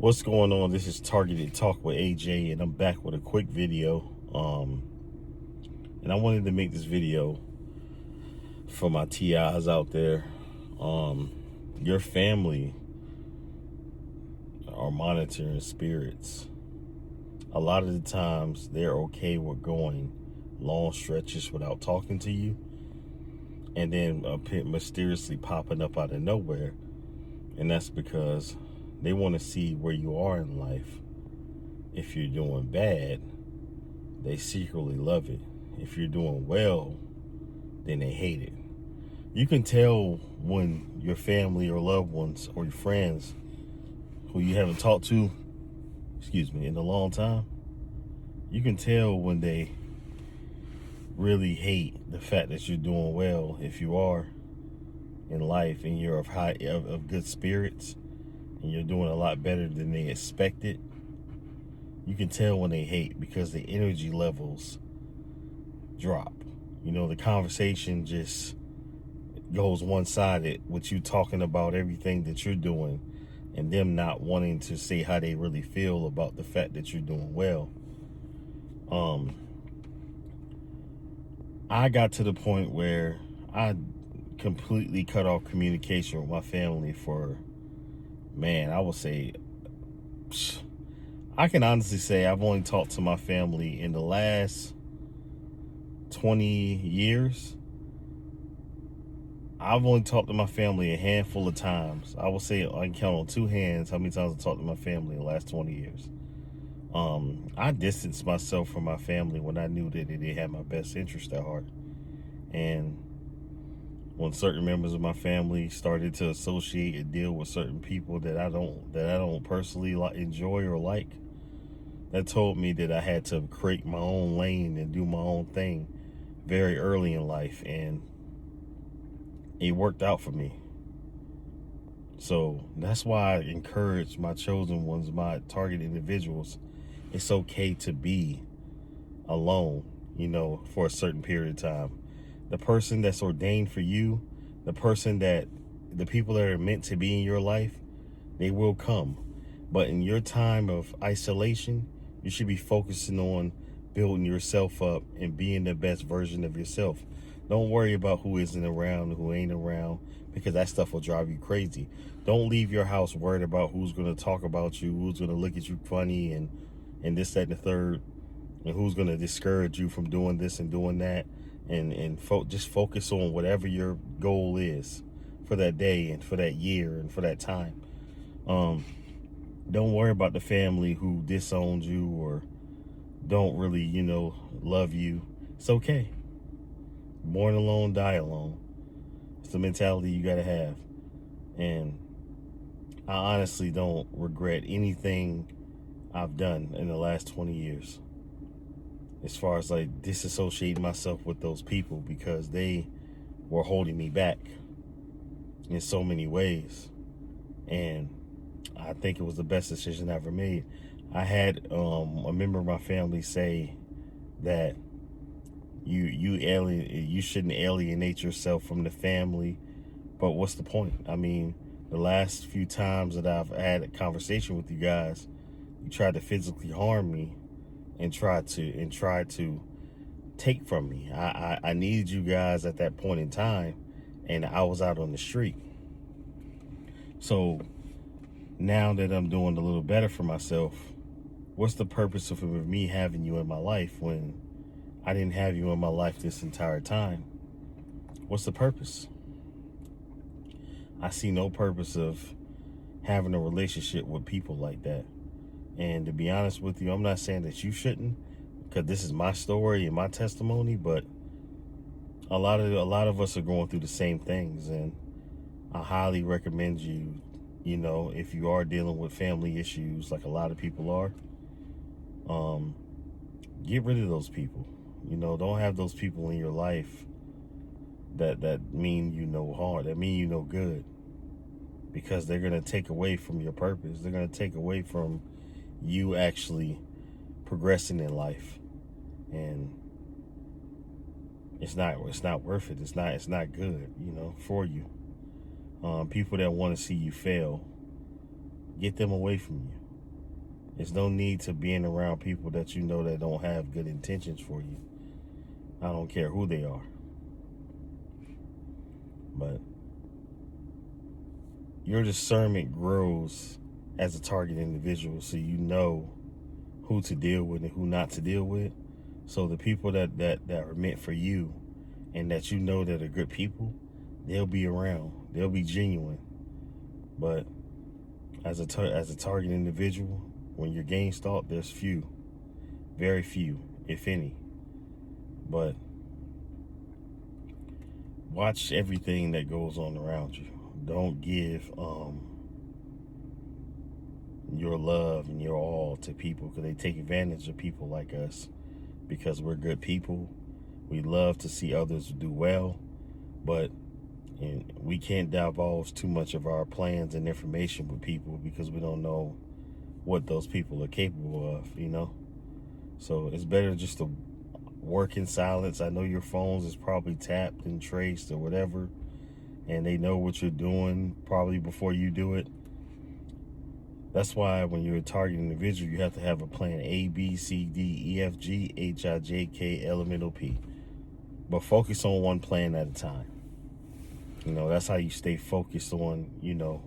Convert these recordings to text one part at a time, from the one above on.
What's going on? This is Targeted Talk with AJ, and I'm back with a quick video. And I wanted to make this video for my TIs out there. Your family are monitoring spirits. A lot of the times, they're okay with going long stretches without talking to you, and then mysteriously popping up out of nowhere. And that's because they want to see where you are in life. If you're doing bad, they secretly love it. If you're doing well, then they hate it. You can tell when your family or loved ones or your friends who you haven't talked to, in a long time, you can tell when they really hate the fact that you're doing well. If you are in life and you're of good spirits and you're doing a lot better than they expected, you can tell when they hate because the energy levels drop. The conversation just goes one-sided with you talking about everything that you're doing and them not wanting to say how they really feel about the fact that you're doing well. I got to the point where I completely cut off communication with my family for, I would say, I can honestly say I've only talked to my family in the last 20 years. I've only talked to my family a handful of times. I would say I can count on two hands how many times I talked to my family in the last 20 years. I distanced myself from my family when I knew that they had my best interest at heart. And when certain members of my family started to associate and deal with certain people that I don't personally enjoy or like, that told me that I had to create my own lane and do my own thing very early in life, and it worked out for me. So that's why I encourage my chosen ones, my target individuals. It's okay to be alone, for a certain period of time. The person that's ordained for you, the people that are meant to be in your life, they will come. But in your time of isolation, you should be focusing on building yourself up and being the best version of yourself. Don't worry about who isn't around, who ain't around, because that stuff will drive you crazy. Don't leave your house worried about who's going to talk about you, who's going to look at you funny, and this, that, and the third, and who's going to discourage you from doing this and doing that, and just focus on whatever your goal is for that day and for that year and for that time. Don't worry about the family who disowns you or don't really, love you. It's okay. Born alone, die alone. It's the mentality you got to have. And I honestly don't regret anything I've done in the last 20 years. As far as disassociating myself with those people, because they were holding me back in so many ways. And I think it was the best decision I ever made. I had a member of my family say that you shouldn't alienate yourself from the family, but what's the point? I mean, the last few times that I've had a conversation with you guys, you tried to physically harm me and tried to take from me. I needed you guys at that point in time, and I was out on the street. So now that I'm doing a little better for myself, what's the purpose of me having you in my life when I didn't have you in my life this entire time? What's the purpose? I see no purpose of having a relationship with people like that. And to be honest with you, I'm not saying that you shouldn't, because this is my story and my testimony, but a lot of us are going through the same things, and I highly recommend you, if you are dealing with family issues like a lot of people are, get rid of those people. Don't have those people in your life that mean you no harm, that mean you no good, because they're going to take away from your purpose. They're going to take away from you actually progressing in life, and it's not worth it. It's not good, for you. People that want to see you fail, get them away from you. There's no need to being around people that you know that don't have good intentions for you. I don't care who they are. But your discernment grows as a target individual, so you know who to deal with and who not to deal with. So the people that are meant for you and that you know that are good people, they'll be around. They'll be genuine. But as a target individual, when you're game stalked, there's few, very few, if any. But watch everything that goes on around you. Don't give your love and your all to people, because they take advantage of people like us, because we're good people. We love to see others do well, but we can't divulge too much of our plans and information with people because we don't know what those people are capable of, you know? So it's better just to work in silence. I know your phones is probably tapped and traced or whatever, and they know what you're doing probably before you do it. That's why when you're a target individual, you have to have a plan A, B, C, D, E, F, G, H, I, J, K, L, M, N, O, P. But focus on one plan at a time. You know, that's how you stay focused on, you know,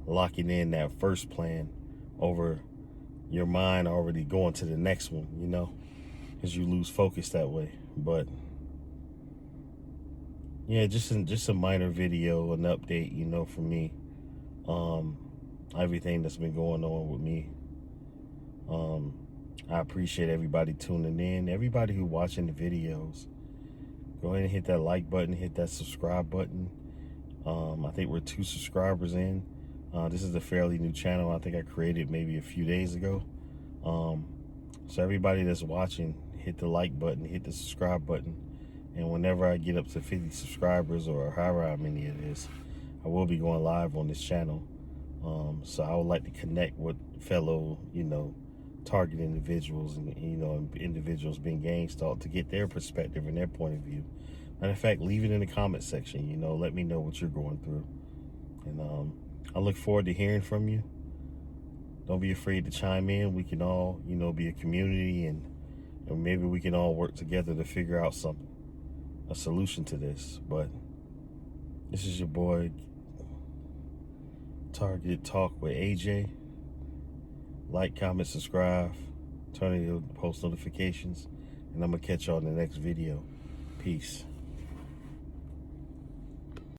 locking in that first plan over your mind already going to the next one, you know, because you lose focus that way. But yeah, just a minor video, an update, you know, for me. Everything that's been going on with me. I appreciate everybody tuning in. Everybody who watching the videos, go ahead and hit that like button, hit that subscribe button. I think we're 2 subscribers in. This is a fairly new channel. I think I created maybe a few days ago. So everybody that's watching, hit the like button, hit the subscribe button. And whenever I get up to 50 subscribers, or however many it is, I will be going live on this channel. So I would like to connect with fellow, you know, target individuals and, you know, individuals being gang stalked, to get their perspective and their point of view. And in fact, leave it in the comment section, you know, let me know what you're going through. And I look forward to hearing from you. Don't be afraid to chime in. We can all, you know, be a community, and maybe we can all work together to figure out a solution to this. But this is your boy, Target Talk with AJ. Like, comment, subscribe, turn on your post notifications, and I'm gonna catch y'all in the next video. Peace.